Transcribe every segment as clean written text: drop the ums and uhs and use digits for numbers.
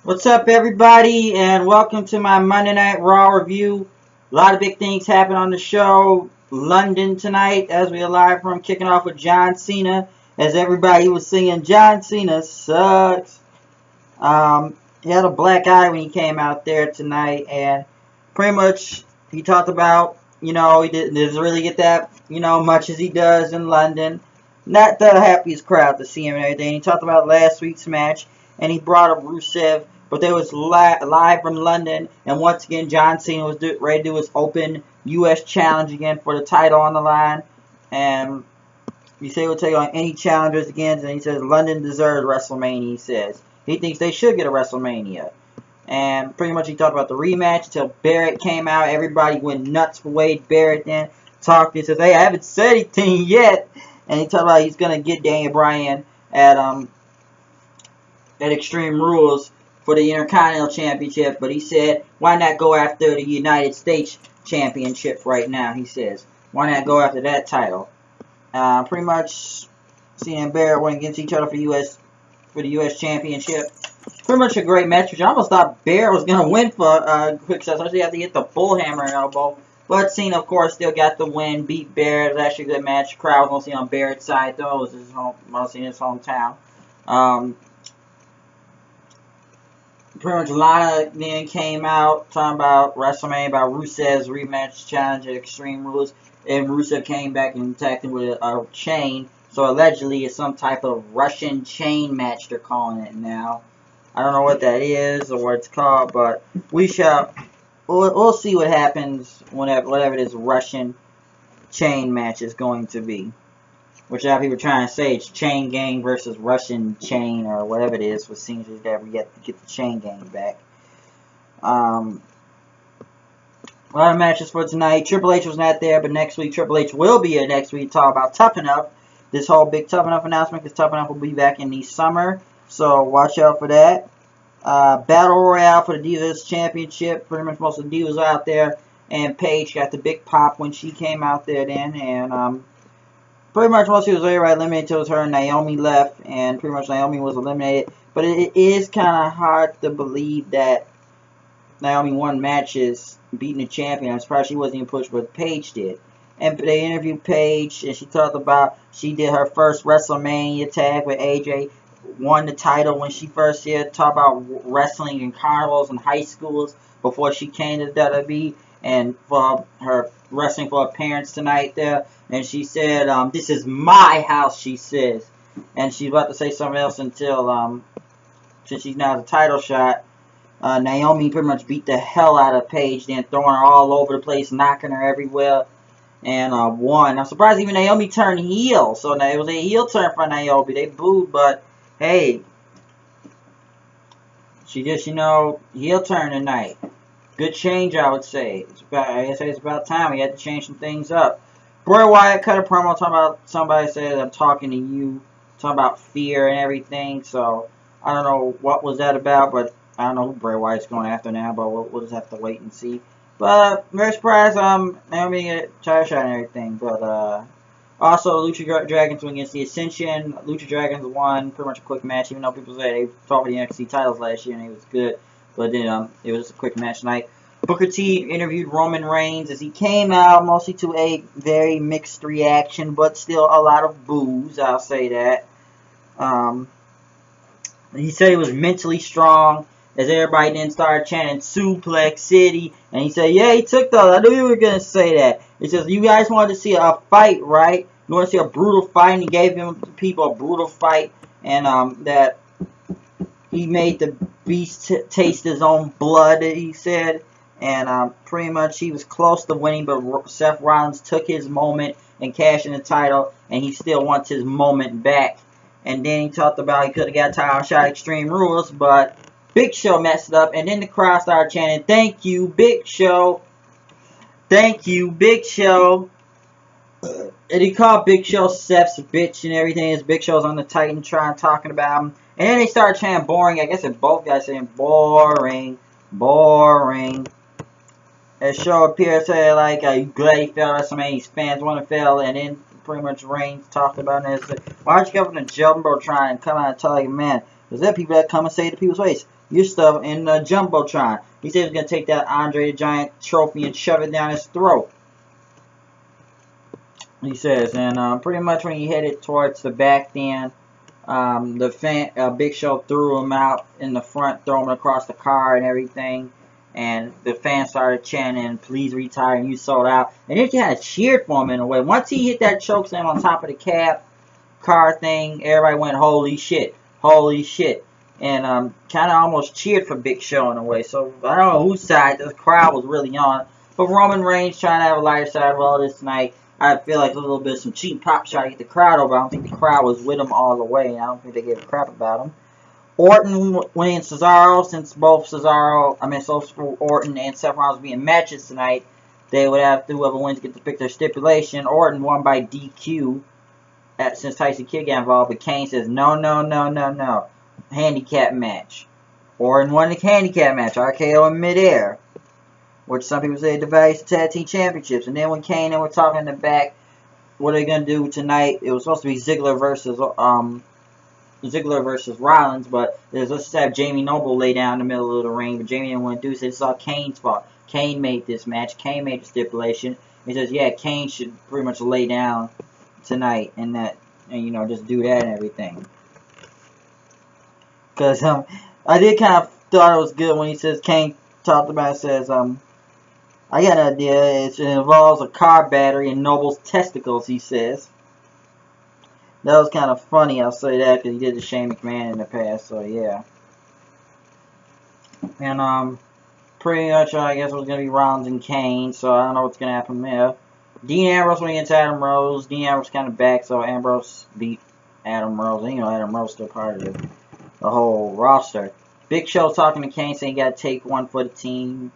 What's up, everybody, and welcome to my Monday Night Raw review. A lot of big things happen on the show. London tonight, as we are live from, kicking off with John Cena. As everybody was singing, John Cena sucks. He had a black eye when he came out there tonight, and pretty much he talked about, he doesn't really get that, much as he does in London. Not the happiest crowd to see him and everything. He talked about last week's match, and he brought up Rusev. But they was live from London, and once again, John Cena was ready to do his open U.S. challenge again for the title on the line. And he said he'll take on any challengers again, and he says London deserves WrestleMania, he says. He thinks they should get a WrestleMania. And pretty much he talked about the rematch until Barrett came out. Everybody went nuts for Wade Barrett then. Talked, he says, hey, I haven't said anything yet. And he talked about he's going to get Daniel Bryan at Extreme Rules for the Intercontinental Championship, but he said, why not go after the United States Championship right now, he says. Why not go after that title? Pretty much, Cena and Barrett went against each other for the U.S. Championship. Pretty much a great match, which I almost thought Barrett was going to win for quick success. Especially after he hit the bullhammer and elbow. But Cena, of course, still got the win, beat Barrett. It was actually a good match. The crowd was mostly on Barrett's side, though. It was mostly in his hometown. Pretty much Lana then came out talking about WrestleMania, about Rusev's rematch challenge at Extreme Rules, and Rusev came back and attacked him with a chain. So allegedly it's some type of Russian chain match, they're calling it now. I don't know what that is or what it's called, but we'll see what happens whatever this Russian chain match is going to be. Which a lot of people are trying to say it's Chain Gang versus Russian Chain or whatever it is. What seems to that we get to get the Chain Gang back. A lot of matches for tonight. Triple H was not there, but next week Triple H will be here next week to talk about Tough Enough. This whole big Tough Enough announcement, because Tough Enough will be back in the summer. So watch out for that. Battle Royale for the Divas Championship. Pretty much most of the Divas out there. And Paige got the big pop when she came out there then. And pretty much once she was everybody eliminated until it was her and Naomi left, and pretty much Naomi was eliminated. But it is kind of hard to believe that Naomi won matches beating the champion. I'm surprised she wasn't even pushed, but Paige did. And they interviewed Paige, and she talked about she did her first WrestleMania tag with AJ, won the title when she first here, talked about wrestling in carnivals and high schools before she came to WWE, and for her wrestling for her parents tonight there. And she said, this is my house, she says. And she's about to say something else until, since she's now the title shot, Naomi pretty much beat the hell out of Paige, then throwing her all over the place, knocking her everywhere, and won. I'm surprised even Naomi turned heel. So it was a heel turn for Naomi. They booed, but hey, she just, heel turn tonight. Good change, I would say. It's about time. We had to change some things up. Bray Wyatt cut a promo talking about somebody said I'm talking to you, talking about fear and everything. So I don't know what was that about, but I don't know who Bray Wyatt's going after now. But we'll just have to wait and see. But very surprised, Naomi get title shot and everything. But also Lucha Dragons went against the Ascension. Lucha Dragons won pretty much a quick match, even though people said they fought for the NXT titles last year and it was good. But then it was a quick match tonight. Booker T interviewed Roman Reigns as he came out mostly to a very mixed reaction, but still a lot of boos, I'll say that. He said he was mentally strong as everybody then started chanting Suplex City, and he said, yeah, he took those. I knew you were going to say that. It says, you guys wanted to see a fight, right? You want to see a brutal fight, and he gave people a brutal fight, and that he made the beast taste his own blood, he said. And pretty much he was close to winning, but Seth Rollins took his moment and cashed in the title, and he still wants his moment back. And then he talked about he could have got a title shot at Extreme Rules, but Big Show messed it up, and then the crowd started chanting, thank you, Big Show. Thank you, Big Show. And he called Big Show Seth's bitch and everything as Big Show's on the Titantron talking about him. And then they started chanting boring. I guess it both guys saying boring, boring. As Show appeared to say, like, you glad he fell, that's something his fans want to fail, and then pretty much Reigns talked about it. Why don't you go from the Jumbotron and come out and tell like, man, there's there people that come and say to people's face, your stuff in the Jumbotron. He said he's going to take that Andre the Giant trophy and shove it down his throat. He says, and pretty much when he headed towards the back then, Big Show threw him out in the front, threw him across the car and everything. And the fans started chanting, please retire, and you sold out. And they kind of cheered for him in a way. Once he hit that chokeslam on top of the cab car thing, everybody went, holy shit, holy shit. And kind of almost cheered for Big Show in a way. So I don't know whose side the crowd was really on. But Roman Reigns trying to have a lighter side. Well, this night, I feel like a little bit of some cheap pop shot to get the crowd over. I don't think the crowd was with him all the way. I don't think they gave a crap about him. Orton winning Cesaro, since both Orton and Seth Rollins being matches tonight, they would have to, whoever wins get to pick their stipulation. Orton won by DQ since Tyson Kidd got involved, but Kane says no, no, no, no, no. Handicap match. Orton won the handicap match, RKO in midair, which some people say devalues the tag team championships. And then when Kane and we're talking in the back, what are they gonna do tonight? It was supposed to be Ziggler versus Rollins, but let's just have Jamie Noble lay down in the middle of the ring, but Jamie didn't want to do it, so it's all Kane's fault. Kane made this match, Kane made the stipulation. He says, yeah, Kane should pretty much lay down tonight and you know, just do that and everything. Because I did kind of thought it was good when he says, Kane talked about it, says, I got an idea, it involves a car battery and Noble's testicles, he says. That was kind of funny, I'll say that, because he did the Shane McMahon in the past, so yeah. And, pretty much, I guess it was going to be Rollins and Kane, so I don't know what's going to happen there. Dean Ambrose went against Adam Rose. Dean Ambrose kind of back, so Ambrose beat Adam Rose. And, you know, Adam Rose still part of the whole roster. Big Show talking to Kane, saying you got to take one for the team.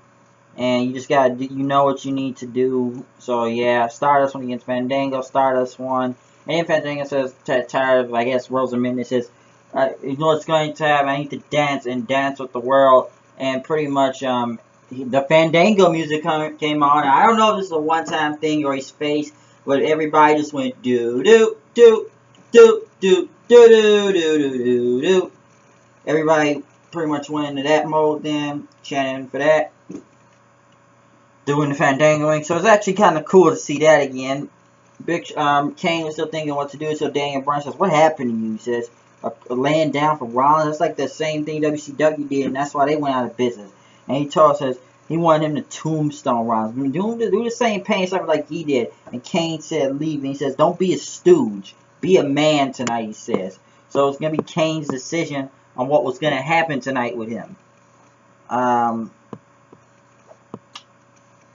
And you just got to, you know what you need to do. So, yeah, Stardust went against Fandango. Stardust won. And Fandango says, tired of, I guess, Rosamund says, you know what's going to happen? I need to dance and dance with the world. And pretty much, the Fandango music came on. I don't know if this is a one-time thing or his face, but everybody just went do-do-do-do-do-do-do-do-do-do. Everybody pretty much went into that mode then, chanting for that. Doing the Fandangoing. So it's actually kind of cool to see that again. Kane was still thinking what to do, so Daniel Bryan says, what happened to you? He says, laying down for Rollins. That's like the same thing WCW did, and that's why they went out of business. And he says he wanted him to tombstone Rollins. Do the same pain stuff like he did. And Kane said leave. And he says, don't be a stooge. Be a man tonight, he says. So it's going to be Kane's decision on what was going to happen tonight with him. And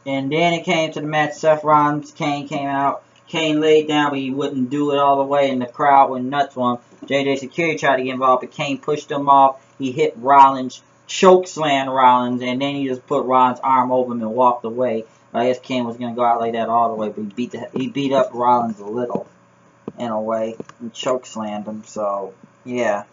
then it came to the match. Seth Rollins, Kane came out. Kane laid down, but he wouldn't do it all the way, and the crowd went nuts for him. JJ Security tried to get involved, but Kane pushed him off. He hit Rollins, chokeslammed Rollins, and then he just put Rollins' arm over him and walked away. I guess Kane was going to go out like that all the way, but he beat up Rollins a little, in a way, and chokeslammed him. So, yeah.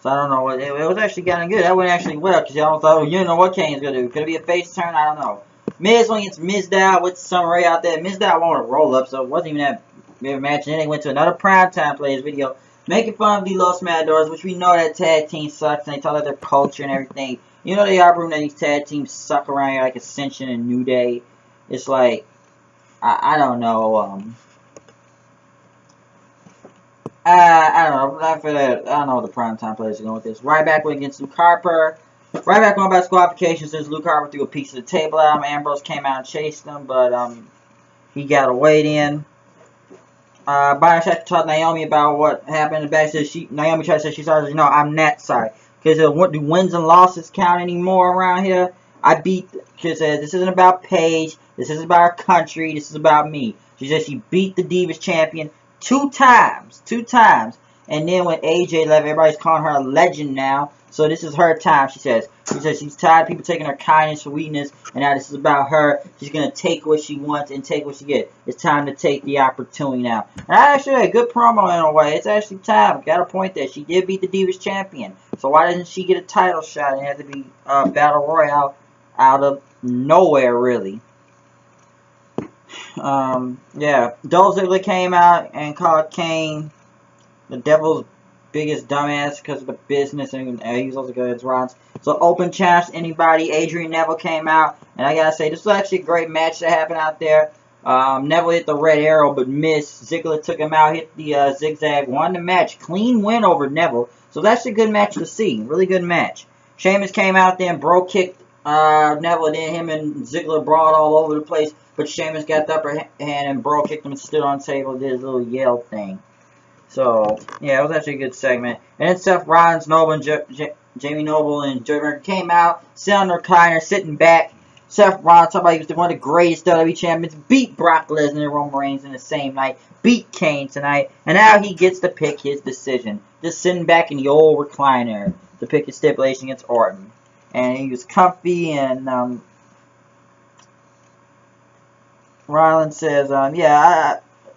So I don't know. It was actually kind of good. That went actually well, because y'all thought, oh, you know what Kane's going to do. Could it be a face turn? I don't know. Miz went against Mizdow with Summer Rae out there. Mizdow won a roll-up, so it wasn't even that big of a match. And then they went to another Primetime Players video, making fun of the Los Matadors, which we know that tag team sucks, and they talk about their culture and everything. You know they are proving that these tag teams suck around here, like Ascension and New Day. It's like, I don't know, I don't know. I don't know what the Primetime Players are going with this. Ryback went against Luke Harper. Ryback went by disqualification since Luke Harper threw a piece of the table at him. Ambrose came out and chased him, but he got away then. Byron tried to talk to Naomi about what happened in the backstage. Naomi tried to say she's sorry. No, I'm not sorry. Because do wins and losses count anymore around here? Because this isn't about Paige. This isn't about our country. This is about me. She said she beat the Divas champion 2 times. 2 times. And then when AJ left, everybody's calling her a legend now. So this is her time, she says. She says she's tired of people taking her kindness for weakness, and now this is about her. She's going to take what she wants and take what she gets. It's time to take the opportunity now. And I actually had a good promo in a way. It's actually time. Got a point there. She did beat the Divas champion. So why doesn't she get a title shot? It had to be a Battle Royale out of nowhere, really. Yeah. Dolph Ziggler came out and called Kane the Devil's biggest dumbass because of the business, and he was also good as Rollins. So open champs, anybody. Adrian Neville came out, and I gotta say, this was actually a great match that happened out there. Neville hit the red arrow, but missed. Ziggler took him out, hit the zigzag, won the match. Clean win over Neville. So that's a good match to see. Really good match. Sheamus came out there and bro kicked Neville, and then him and Ziggler brawled all over the place. But Sheamus got the upper hand and bro kicked him and stood on the table and did his little yell thing. So, yeah, it was actually a good segment. And then Seth Rollins, Noble, and Jamie Noble and Joey Mercury came out, sit on the recliner, sitting back. Seth Rollins, somebody who was one of the greatest WWE champions, beat Brock Lesnar and Roman Reigns in the same night, beat Kane tonight, and now he gets to pick his decision. Just sitting back in the old recliner to pick his stipulation against Orton. And he was comfy, and Rollins says,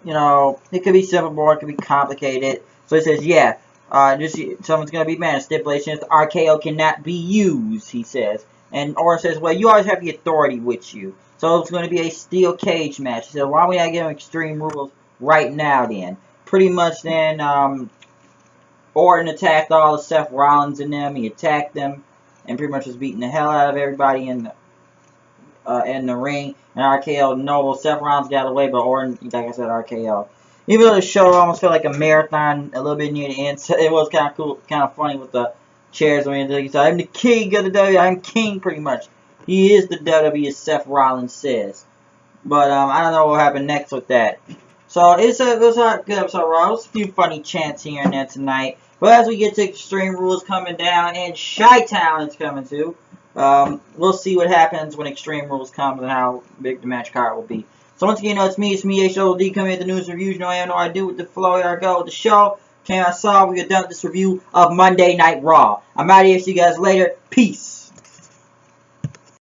you know, it could be simple, or it could be complicated. So he says, yeah, someone's going to be mad. Stipulation is the RKO cannot be used, he says. And Orton says, well, you always have the authority with you. So it's going to be a steel cage match. He said, why don't we not give him Extreme Rules right now then? Pretty much then, Orton attacked all of Seth Rollins and them. He attacked them and pretty much was beating the hell out of everybody in the ring. And RKO Noble, Seth Rollins got away, but Orton, like I said, RKO. Even though the show almost felt like a marathon a little bit near the end, so it was kind of cool, kind of funny with the chairs. I mean, he said, I'm the king of the WWE. I'm king, pretty much. He is the WWE, as Seth Rollins says. But I don't know what happened next with that. So it was a good episode, Raw. It was a few funny chants here and there tonight. But as we get to Extreme Rules coming down, and Chi-Town is coming too, we'll see what happens when Extreme Rules comes and how big the match card will be. So once again, it's me, HOD, coming with the news reviews. You know, I know I do with the flow. Here I go with the show. Came outside, we are done with this review of Monday Night Raw. I'm out of here. See you guys later. Peace.